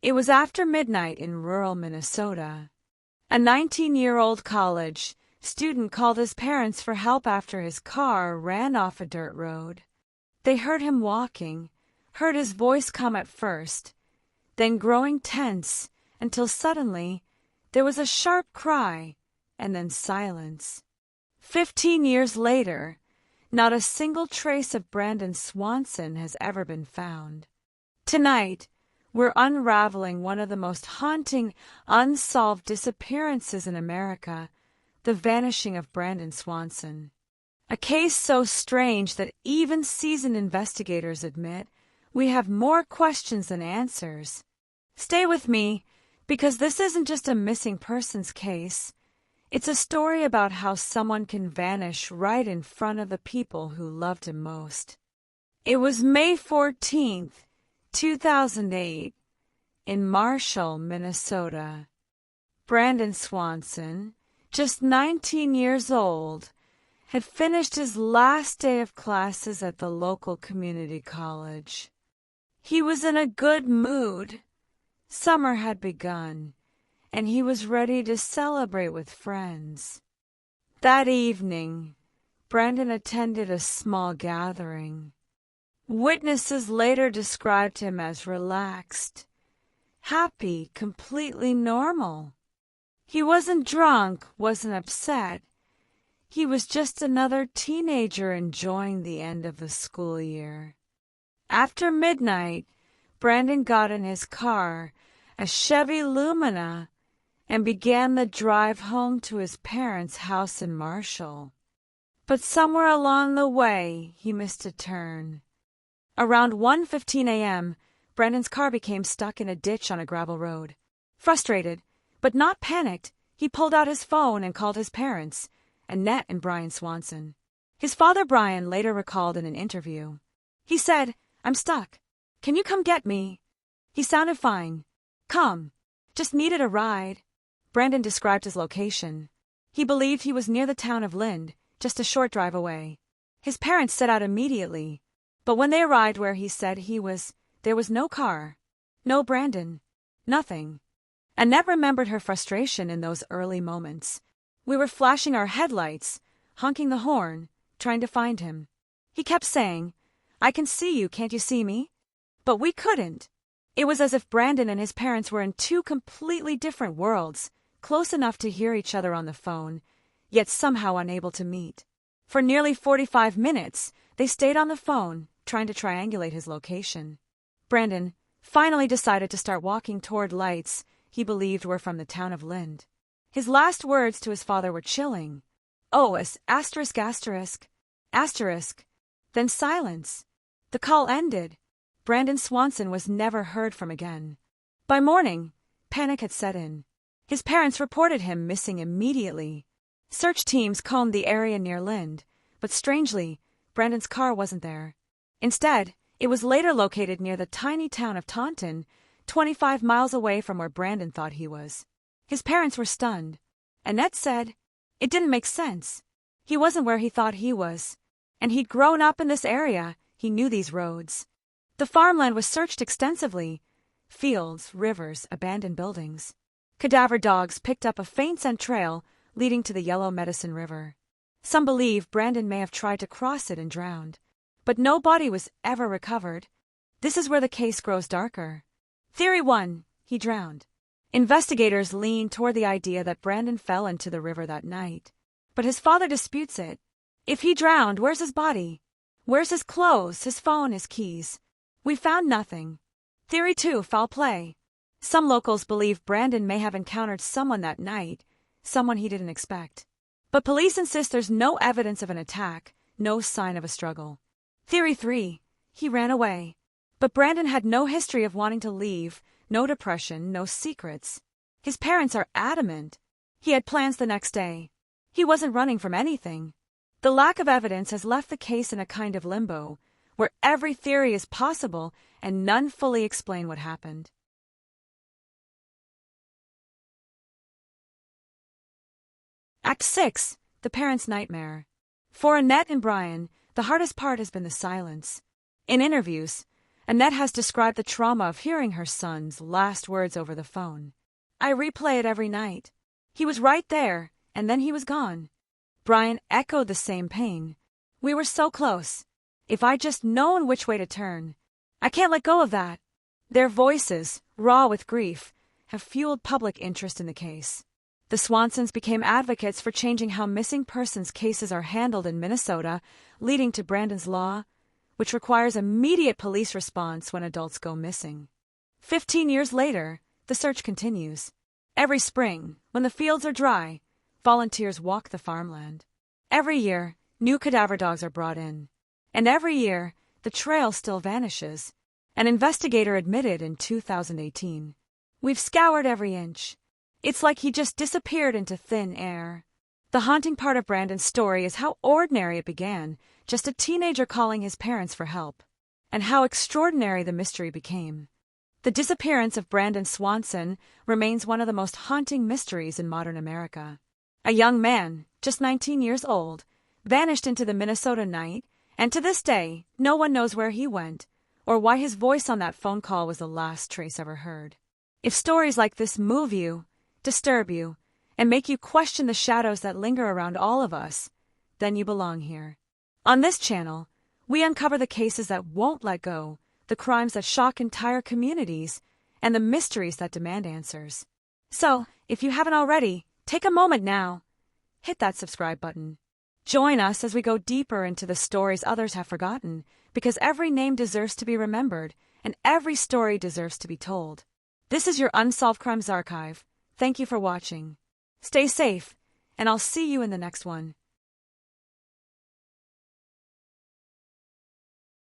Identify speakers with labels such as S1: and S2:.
S1: It was after midnight in rural Minnesota. A 19-year-old college student called his parents for help after his car ran off a dirt road. They heard him walking, heard his voice come at first, then growing tense until suddenly there was a sharp cry and then silence. 15 years later, not a single trace of Brandon Swanson has ever been found. Tonight, we're unraveling one of the most haunting, unsolved disappearances in America, the vanishing of Brandon Swanson. A case so strange that even seasoned investigators admit we have more questions than answers. Stay with me, because this isn't just a missing persons case. It's a story about how someone can vanish right in front of the people who loved him most. It was May 14th, 2008, in Marshall, Minnesota. Brandon Swanson, just 19 years old, had finished his last day of classes at the local community college. He was in a good mood. Summer had begun, and he was ready to celebrate with friends. That evening, Brandon attended a small gathering. Witnesses later described him as relaxed, happy, completely normal. He wasn't drunk, wasn't upset. He was just another teenager enjoying the end of the school year. After midnight, Brandon got in his car, a Chevy Lumina, and began the drive home to his parents' house in Marshall. But somewhere along the way, he missed a turn. Around 1:15 a.m., Brandon's car became stuck in a ditch on a gravel road. Frustrated, but not panicked, he pulled out his phone and called his parents, Annette and Brian Swanson. His father, Brian, later recalled in an interview. He said, "I'm stuck. Can you come get me?" He sounded fine. "Come. Just needed a ride." Brandon described his location. He believed he was near the town of Lind, just a short drive away. His parents set out immediately, but when they arrived where he said he was, there was no car, no Brandon, nothing. Annette remembered her frustration in those early moments. "We were flashing our headlights, honking the horn, trying to find him. He kept saying, 'I can see you, can't you see me?' But we couldn't." It was as if Brandon and his parents were in two completely different worlds, close enough to hear each other on the phone, yet somehow unable to meet. For nearly 45 minutes, they stayed on the phone, trying to triangulate his location. Brandon finally decided to start walking toward lights he believed were from the town of Lind. His last words to his father were chilling. "Oh, asterisk, asterisk, asterisk." Then silence. The call ended. Brandon Swanson was never heard from again. By morning, panic had set in. His parents reported him missing immediately. Search teams combed the area near Lind, but strangely, Brandon's car wasn't there. Instead, it was later located near the tiny town of Taunton, 25 miles away from where Brandon thought he was. His parents were stunned. Annette said, "It didn't make sense. He wasn't where he thought he was. And he'd grown up in this area. He knew these roads." The farmland was searched extensively. Fields, rivers, abandoned buildings. Cadaver dogs picked up a faint scent trail leading to the Yellow Medicine River. Some believe Brandon may have tried to cross it and drowned. But no body was ever recovered. This is where the case grows darker. Theory 1, he drowned. Investigators lean toward the idea that Brandon fell into the river that night. But his father disputes it. If he drowned, where's his body? Where's his clothes, his phone, his keys? We found nothing. Theory 2, foul play. Some locals believe Brandon may have encountered someone that night, someone he didn't expect. But police insist there's no evidence of an attack, no sign of a struggle. Theory 3, he ran away. But Brandon had no history of wanting to leave, no depression, no secrets. His parents are adamant. He had plans the next day. He wasn't running from anything. The lack of evidence has left the case in a kind of limbo, where every theory is possible and none fully explain what happened. Act 6, The Parents' Nightmare. For Annette and Brian, the hardest part has been the silence. In interviews, Annette has described the trauma of hearing her son's last words over the phone. "I replay it every night. He was right there, and then he was gone." Brian echoed the same pain. "We were so close. If I'd just known which way to turn. I can't let go of that." Their voices, raw with grief, have fueled public interest in the case. The Swansons became advocates for changing how missing persons cases are handled in Minnesota, leading to Brandon's Law, which requires immediate police response when adults go missing. 15 years later, the search continues. Every spring, when the fields are dry, volunteers walk the farmland. Every year, new cadaver dogs are brought in. And every year, the trail still vanishes. An investigator admitted in 2018. "We've scoured every inch. It's like he just disappeared into thin air." The haunting part of Brandon's story is how ordinary it began, just a teenager calling his parents for help, and how extraordinary the mystery became. The disappearance of Brandon Swanson remains one of the most haunting mysteries in modern America. A young man, just 19 years old, vanished into the Minnesota night, and to this day, no one knows where he went or why his voice on that phone call was the last trace ever heard. If stories like this move you, disturb you, and make you question the shadows that linger around all of us, then you belong here. On this channel, we uncover the cases that won't let go, the crimes that shock entire communities, and the mysteries that demand answers. So, if you haven't already, take a moment now. Hit that subscribe button. Join us as we go deeper into the stories others have forgotten, because every name deserves to be remembered, and every story deserves to be told. This is your Unsolved Crimes Archive. Thank you for watching. Stay safe, and I'll see you in the next one.